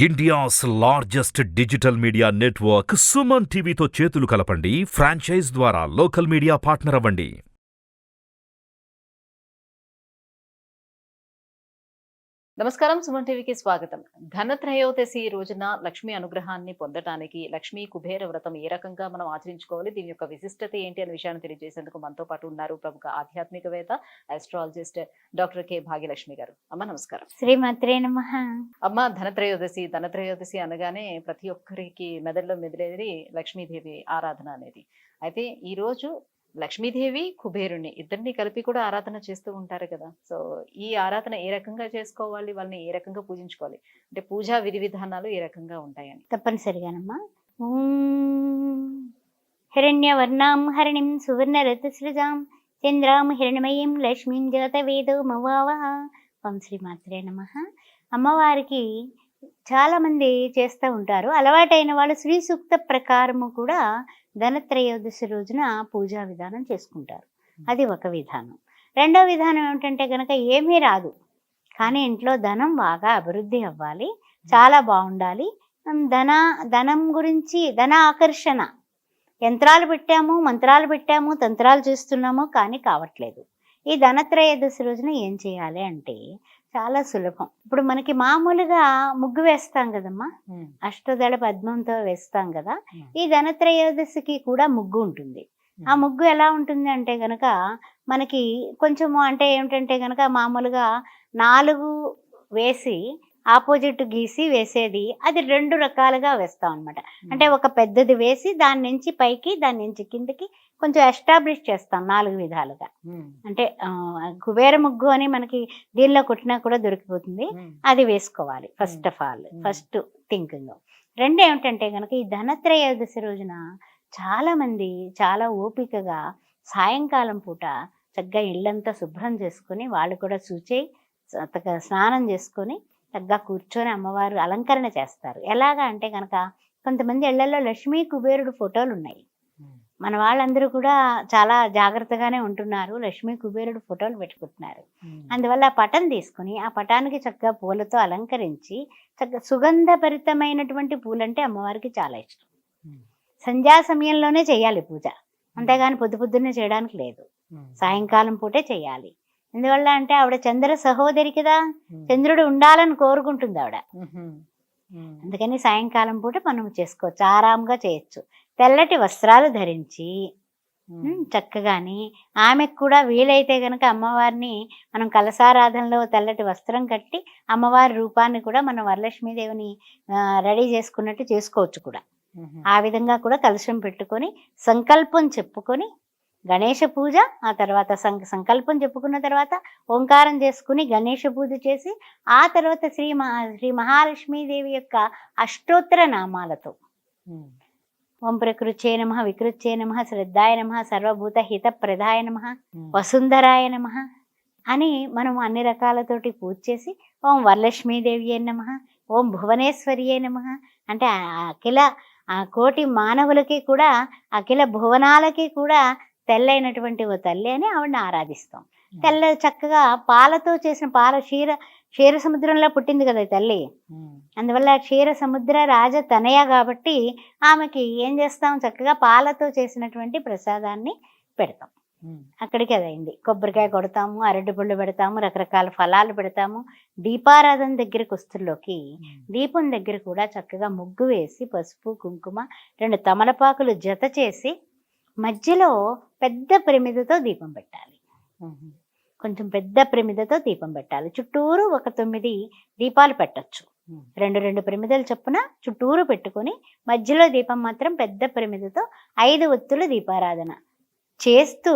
India's largest digital media network Suman టీవీతో చేతులు కలపండి. ఫ్రాంచైజ్ ద్వారా లోకల్ మీడియా పార్ట్నర్ అవ్వండి. నమస్కారం, సుమన్ టీవీకి స్వాగతం. ధన త్రయోదశి రోజున లక్ష్మీ అనుగ్రహాన్ని పొందటానికి లక్ష్మీ కుబేర వ్రతం ఏ రకంగా మనం ఆచరించుకోవాలి, దీని యొక్క విశిష్టత ఏంటి అనే విషయాన్ని తెలియజేసేందుకు మనతో పాటు ఉన్నారు ప్రముఖ ఆధ్యాత్మికవేత్త ఆస్ట్రాలజిస్ట్ డాక్టర్ కె భాగ్య లక్ష్మి గారు. అమ్మ నమస్కారం. శ్రీమాత్రే నమః. అమ్మ, ధనత్రయోదశి అనగానే ప్రతి ఒక్కరికి మెదడులో మెదిలేది లక్ష్మీదేవి ఆరాధన అనేది. అయితే ఈ రోజు లక్ష్మీదేవి కుబేరుని ఇద్దరిని కలిపి కూడా ఆరాధన చేస్తూ ఉంటారు కదా. సో ఈ ఆరాధన ఏ రకంగా చేసుకోవాలి, వాళ్ళని ఏ రకంగా పూజించుకోవాలి, అంటే పూజా విధి విధానాలు ఏ రకంగా ఉంటాయని? తప్పనిసరిగానమ్మా. హిరణ్యవర్ణాం హరిణిం సువర్ణరథసృజాం చంద్రాం హిరణ్మయీం లక్ష్మీం జాతవేదో మవావహ. ఓం శ్రీమాత్రే నమః. అమ్మవారికి చాలామంది చేస్తూ ఉంటారు. అలవాటైన వాళ్ళు శ్రీ సూక్త ప్రకారము కూడా ధనత్రయోదశి రోజున పూజా విధానం చేసుకుంటారు. అది ఒక విధానం. రెండో విధానం ఏమిటంటే కనుక ఏమీ రాదు కానీ ఇంట్లో ధనం బాగా అభివృద్ధి అవ్వాలి, చాలా బాగుండాలి, ధనం గురించి ధన ఆకర్షణ, యంత్రాలు పెట్టాము, మంత్రాలు పెట్టాము, తంత్రాలు చేస్తున్నాము కానీ కావట్లేదు. ఈ ధనత్రయోదశి రోజున ఏం చేయాలి అంటే చాలా సులభం. ఇప్పుడు మనకి మామూలుగా ముగ్గు వేస్తాం కదమ్మా, అష్టదళ పద్మంతో వేస్తాం కదా. ఈ ధనత్రయోదశికి కూడా ముగ్గు ఉంటుంది. ఆ ముగ్గు ఎలా ఉంటుంది అంటే కనుక మనకి కొంచెము అంటే ఏమిటంటే కనుక మామూలుగా 4 వేసి ఆపోజిట్ గీసి వేసేది, అది 2 రకాలుగా వేస్తాం అనమాట. అంటే ఒక పెద్దది వేసి దాని నుంచి పైకి, దాని నుంచి కిందకి కొంచెం ఎస్టాబ్లిష్ చేస్తాం 4 విధాలుగా. అంటే కుబేర ముగ్గు అని మనకి దీనిలో కొట్టినా కూడా దొరికిపోతుంది, అది వేసుకోవాలి. First of all first thinking. రెండు ఏమిటంటే కనుక ఈ ధనత్రయోదశి రోజున చాలామంది చాలా ఓపికగా సాయంకాలం పూట చక్కగా ఇళ్ళంతా శుభ్రం చేసుకొని, వాళ్ళు కూడా శుచై స్నానం చేసుకొని చక్కగా కూర్చొని అమ్మవారు అలంకరణ చేస్తారు. ఎలాగా అంటే కనుక కొంతమంది ఇళ్లలో లక్ష్మీ కుబేరుడు ఫోటోలు ఉన్నాయి. మన వాళ్ళందరూ కూడా చాలా జాగ్రత్తగానే ఉంటున్నారు, లక్ష్మీ కుబేరుడు ఫోటోలు పెట్టుకుంటున్నారు. అందువల్ల ఆ పటం తీసుకుని ఆ పటానికి చక్కగా పూలతో అలంకరించి చక్కగా సుగంధభరితమైనటువంటి పూలంటే అమ్మవారికి చాలా ఇష్టం. సంధ్యా సమయంలోనే చేయాలి పూజ, అంతేగాని పొద్దున్నే చేయడానికి లేదు, సాయంకాలం పూటే చేయాలి. ఎందువల్ల అంటే ఆవిడ చంద్ర సహోదరి కదా, చంద్రుడు ఉండాలని కోరుకుంటుంది ఆవిడ. అందుకని సాయంకాలం పూట మనం చేసుకోవచ్చు, ఆరాంగా చేయొచ్చు. తెల్లటి వస్త్రాలు ధరించి చక్కగాని, ఆమెకు కూడా వీలైతే కనుక అమ్మవారిని మనం కలశారాధనలో తెల్లటి వస్త్రం కట్టి అమ్మవారి రూపాన్ని కూడా మనం వరలక్ష్మీదేవిని రెడీ చేసుకున్నట్టు చేసుకోవచ్చు కూడా. ఆ విధంగా కూడా కలశం పెట్టుకొని సంకల్పం చెప్పుకొని గణేష పూజ, ఆ తర్వాత సంకల్పం చెప్పుకున్న తర్వాత ఓంకారం చేసుకుని గణేష పూజ చేసి ఆ తర్వాత శ్రీ మహాలక్ష్మీదేవి యొక్క అష్టోత్తర నామాలతో ఓం ప్రకృత్యే నమః, వికృత్యే నమః, శ్రద్ధాయ నమః, సర్వభూత హిత ప్రదాయ నమః, వసుంధరాయ నమః అని మనం అన్ని రకాలతోటి పూజ చేసి ఓం వరలక్ష్మీదేవి నమః, ఓం భువనేశ్వరియే నమః అంటే అఖిల కోటి మానవులకి కూడా, అఖిల భువనాలకి కూడా తెల్లైనటువంటి ఓ తల్లి అని ఆవిడని ఆరాధిస్తాం. తెల్ల చక్కగా పాలతో చేసిన క్షీర సముద్రంలో పుట్టింది కదా తల్లి. అందువల్ల క్షీర సముద్ర రాజ తనయ కాబట్టి ఆమెకి ఏం చేస్తాం, చక్కగా పాలతో చేసినటువంటి ప్రసాదాన్ని పెడతాం. అక్కడికి అదైంది. కొబ్బరికాయ కొడతాము, అరటిపళ్ళు పెడతాము, రకరకాల ఫలాలు పెడతాము. దీపారాధన దగ్గరికి వస్తుల్లోకి దీపం దగ్గర కూడా చక్కగా ముగ్గు వేసి పసుపు కుంకుమ 2 తమలపాకులు జత చేసి మధ్యలో పెద్ద ప్రమిదతో దీపం పెట్టాలి. కొంచెం పెద్ద ప్రమిదతో దీపం పెట్టాలి. చుట్టూరు ఒక 9 దీపాలు పెట్టచ్చు. 2 ప్రమిదలు చొప్పున చుట్టూరు పెట్టుకొని మధ్యలో దీపం మాత్రం పెద్ద ప్రమిదతో 5 ఒత్తులు దీపారాధన చేస్తూ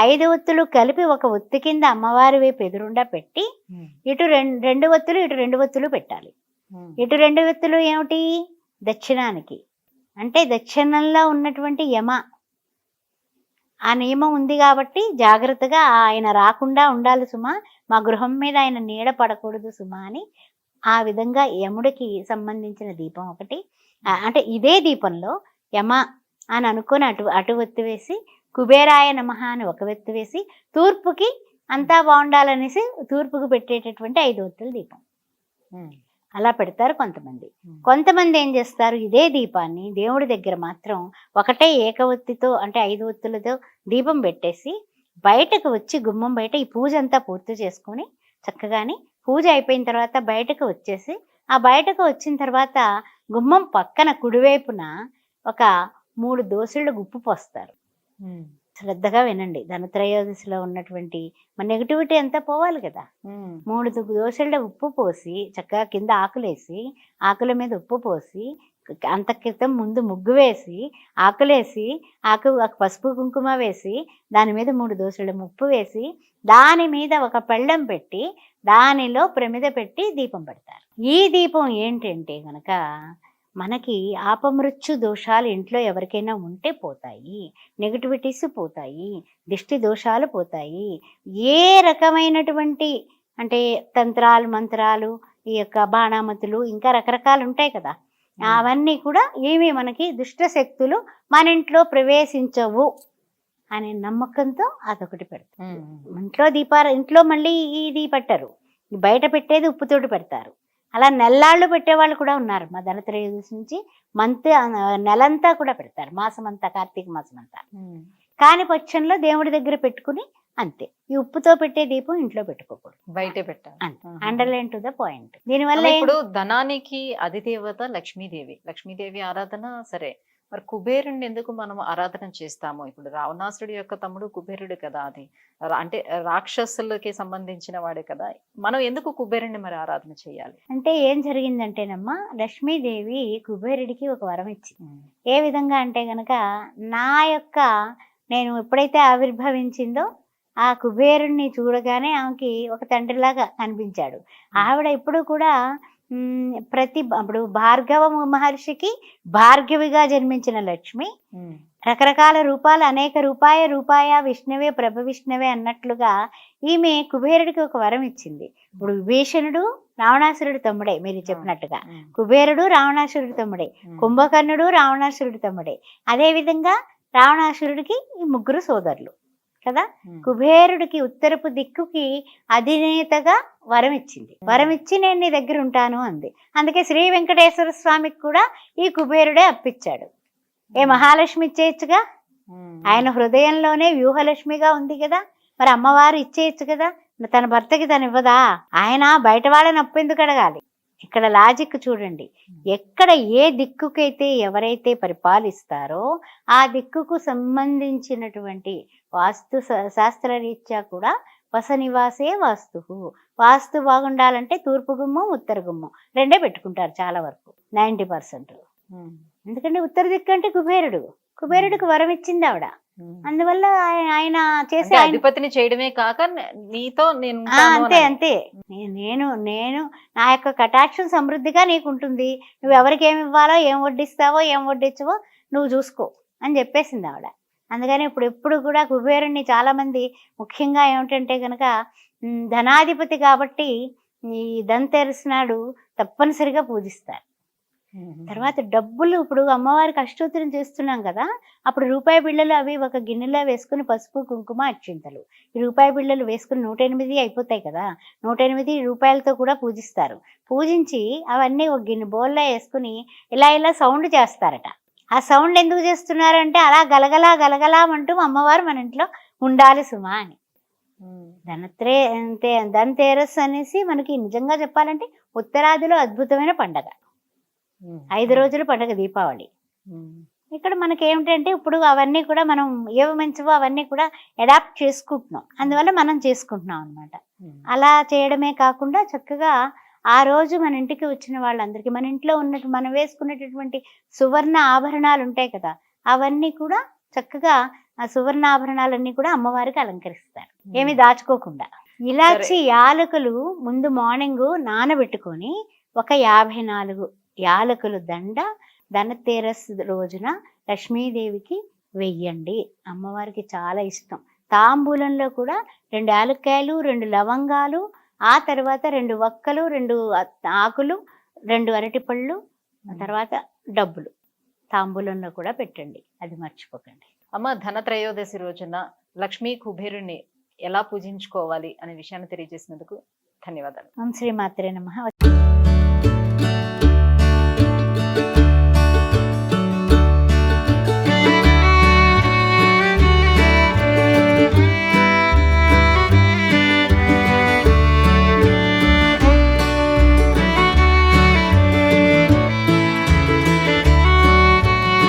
5 ఒత్తులు కలిపి ఒక ఒత్తి కింద అమ్మవారి వైపు ఎదురుండా పెట్టి ఇటు 2 ఒత్తులు ఇటు 2 ఒత్తులు పెట్టాలి. ఇటు 2 ఒత్తులు ఏమిటి, దక్షిణానికి. అంటే దక్షిణంలో ఉన్నటువంటి యమ ఆ నియమం ఉంది కాబట్టి జాగ్రత్తగా ఆయన రాకుండా ఉండాలి సుమా, మా గృహం మీద ఆయన నీడ పడకూడదు సుమా అని ఆ విధంగా యముడికి సంబంధించిన దీపం ఒకటి. అంటే ఇదే దీపంలో యమ అని అనుకొని అటు ఒత్తి వేసి కుబేరాయ నమః అని ఒక ఒత్తి వేసి తూర్పుకి అంతా బాగుండాలనేసి తూర్పుకు పెట్టేటటువంటి 5 ఒత్తుల దీపం. అలా పెడతారు కొంతమంది. కొంతమంది ఏం చేస్తారు, ఇదే దీపాన్ని దేవుడి దగ్గర మాత్రం ఒకటే ఏకవత్తితో అంటే 5 ఒత్తులతో దీపం పెట్టేసి బయటకు వచ్చి గుమ్మం బయట ఈ పూజ అంతా పూర్తి చేసుకొని చక్కగాని పూజ అయిపోయిన తర్వాత బయటకు వచ్చేసి ఆ బయటకు వచ్చిన తర్వాత గుమ్మం పక్కన కుడివైపున ఒక 3 దోసెళ్ళు ఉప్పు పోస్తారు. శ్రద్ధగా వినండి. ధనత్రయోదశిలో ఉన్నటువంటి మన నెగిటివిటీ అంతా పోవాలి కదా. 3 దోసెళ్ళ ఉప్పు పోసి చక్కగా కింద ఆకులేసి ఆకుల మీద ఉప్పు పోసి అంత క్రితం ముందు ముగ్గు వేసి ఆకులేసి ఆకు పసుపు కుంకుమ వేసి దాని మీద 3 దోసెళ్ళ ఉప్పు వేసి దాని మీద ఒక పెళ్ళం పెట్టి దానిలో ప్రమిద పెట్టి దీపం పెడతారు. ఈ దీపం ఏంటంటే గనక మనకి ఆపమృత్యు దోషాలు ఇంట్లో ఎవరికైనా ఉంటే పోతాయి, నెగిటివిటీస్ పోతాయి, దిష్టి దోషాలు పోతాయి. ఏ రకమైనటువంటి అంటే తంత్రాలు మంత్రాలు ఈ యొక్క బాణామతులు ఇంకా రకరకాలు ఉంటాయి కదా, అవన్నీ కూడా ఏమీ మనకి దుష్ట శక్తులు మన ఇంట్లో ప్రవేశించవు అనే నమ్మకంతో అదొకటి పెడతారు. ఇంట్లో మళ్ళీ ఇది పెట్టరు, బయట పెట్టేది ఉప్పుతోటి పెడతారు. అలా నెల్లాళ్ళు పెట్టేవాళ్ళు కూడా ఉన్నారు. మా ధనత్రయోదశి నుంచి నెలంతా కూడా పెడతారు, మాసం అంతా, కార్తీక మాసం అంతా. కాని పక్షంలో దేవుడి దగ్గర పెట్టుకుని అంతే. ఈ ఉప్పుతో పెట్టే దీపం ఇంట్లో పెట్టుకోకూడదు, బయటే పెట్టాలి. Underline to the point. దీనివల్ల ఇప్పుడు ధనానికి అధిదేవత లక్ష్మీదేవి, లక్ష్మీదేవి ఆరాధన సరే, మరి కుబేరుణ్ణి ఎందుకు మనం ఆరాధన చేస్తాము? ఇప్పుడు రావణాసురుడి యొక్క తమ్ముడు కుబేరుడు కదా, అది అంటే రాక్షసులకి సంబంధించిన వాడే కదా, మనం ఎందుకు కుబేరుణ్ణి మరి ఆరాధన చేయాలి? అంటే ఏం జరిగిందంటేనమ్మా, లక్ష్మీదేవి కుబేరుడికి ఒక వరం ఇచ్చింది. ఏ విధంగా అంటే గనక నేను ఎప్పుడైతే ఆవిర్భవించిందో ఆ కుబేరుణ్ణి చూడగానే ఆమెకి ఒక తండ్రిలాగా కనిపించాడు. ఆవిడ ఇప్పుడు కూడా ఇప్పుడు భార్గవ మహర్షికి భార్గవిగా జన్మించిన లక్ష్మి రకరకాల రూపాలు, అనేక రూపాయ విష్ణువే ప్రభ విష్ణువే అన్నట్లుగా ఈమె కుబేరుడికి ఒక వరం ఇచ్చింది. ఇప్పుడు విభీషణుడు రావణాసురుడి తమ్ముడే, మీరు చెప్పినట్టుగా కుబేరుడు రావణాసురుడి తమ్ముడే, కుంభకర్ణుడు రావణాసురుడి తమ్ముడే. అదే విధంగా రావణాసురుడికి ఈ 3 సోదరులు కదా. కుబేరుడికి ఉత్తరపు దిక్కుకి అధినేతగా వరం ఇచ్చింది. వరం ఇచ్చి నేను నీ దగ్గర ఉంటాను అంది. అందుకే శ్రీ వెంకటేశ్వర స్వామికి కూడా ఈ కుబేరుడే అప్పిచ్చాడు. మహాలక్ష్మి ఇచ్చేయచ్చుగా, ఆయన హృదయంలోనే వ్యూహలక్ష్మిగా ఉంది కదా, మరి అమ్మవారు ఇచ్చేయచ్చు కదా. తన భర్తకి తను ఇవ్వదా? ఆయన బయట వాళ్ళని అప్పెందుకు అడగాలి? ఇక్కడ లాజిక్ చూడండి. ఎక్కడ ఏ దిక్కుకైతే ఎవరైతే పరిపాలిస్తారో ఆ దిక్కుకు సంబంధించినటువంటి వాస్తు శాస్త్రరీత్యా కూడా వస నివాసే వాస్తు బాగుండాలంటే తూర్పు గుమ్మం ఉత్తర గుమ్మం 2 పెట్టుకుంటారు చాలా వరకు, 90%. ఎందుకంటే ఉత్తర దిక్కు అంటే కుబేరుడికి వరం ఇచ్చింది ఆవిడ. అందువల్ల ఆయన చేసే అధిపతిని చేయడమే కాక నీతో నేను అంతే నేను నా యొక్క కటాక్షం సమృద్ధిగా నీకుంటుంది, నువ్వు ఎవరికి ఏమి ఇవ్వాలో, ఏం వడ్డిస్తావో ఏం వడ్డించవో నువ్వు చూసుకో అని చెప్పేసింది ఆవిడ. అందుకని ఎప్పుడు కూడా కుబేరుణ్ణి చాలా మంది ముఖ్యంగా ఏమిటంటే కనుక ధనాధిపతి కాబట్టి ఈ ధన్తెరస్ నాడు తప్పనిసరిగా పూజిస్తారు. తర్వాత డబ్బులు, ఇప్పుడు అమ్మవారికి అష్టోత్తరం చేస్తున్నాం కదా, అప్పుడు రూపాయి బిళ్ళలు అవి ఒక గిన్నెలో వేసుకుని పసుపు కుంకుమ అక్షింతలు, ఈ రూపాయి బిళ్ళలు వేసుకుని 108 అయిపోతాయి కదా, 108 రూపాయలతో కూడా పూజిస్తారు. పూజించి అవన్నీ ఒక గిన్నె బౌల్లో వేసుకుని ఇలా సౌండ్ చేస్తారట. ఆ సౌండ్ ఎందుకు చేస్తున్నారంటే అలా గలగలామంటూ అమ్మవారు మన ఇంట్లో ఉండాలి సుమా అని. ధన్తెరస్ అనేసి మనకి నిజంగా చెప్పాలంటే ఉత్తరాదిలో అద్భుతమైన పండగ, 5 రోజుల పండుగ దీపావళి. ఇక్కడ మనకి ఏమిటంటే ఇప్పుడు అవన్నీ కూడా మనం ఏవి మంచివో అవన్నీ కూడా అడాప్ట్ చేసుకుంటున్నాం, అందువల్ల మనం చేసుకుంటున్నాం అనమాట. అలా చేయడమే కాకుండా చక్కగా ఆ రోజు మన ఇంటికి వచ్చిన వాళ్ళందరికీ మన ఇంట్లో ఉన్నట్టు మనం వేసుకునేటటువంటి సువర్ణ ఆభరణాలు ఉంటాయి కదా, అవన్నీ కూడా చక్కగా ఆ సువర్ణ ఆభరణాలన్నీ కూడా అమ్మవారికి అలంకరిస్తారు, ఏమి దాచుకోకుండా. ఇలాచి యాలకులు ముందు మార్నింగ్ నానబెట్టుకొని ఒక 54 యాలకులు దండ ధనతెరస్ రోజున లక్ష్మీదేవికి వెయ్యండి. అమ్మవారికి చాలా ఇష్టం. తాంబూలంలో కూడా 2 యాలక్కాయలు, 2 లవంగాలు, ఆ తర్వాత 2 వక్కలు, 2 ఆకులు, 2 అరటిపళ్ళు, తర్వాత డబ్బులు తాంబూలంలో కూడా పెట్టండి, అది మర్చిపోకండి. అమ్మ, ధనత్రయోదశి రోజున లక్ష్మీ కుబేరుణ్ణి ఎలా పూజించుకోవాలి అనే విషయాన్ని తెలియజేసినందుకు ధన్యవాదాలు. ఓం శ్రీ మాత్రే నమః.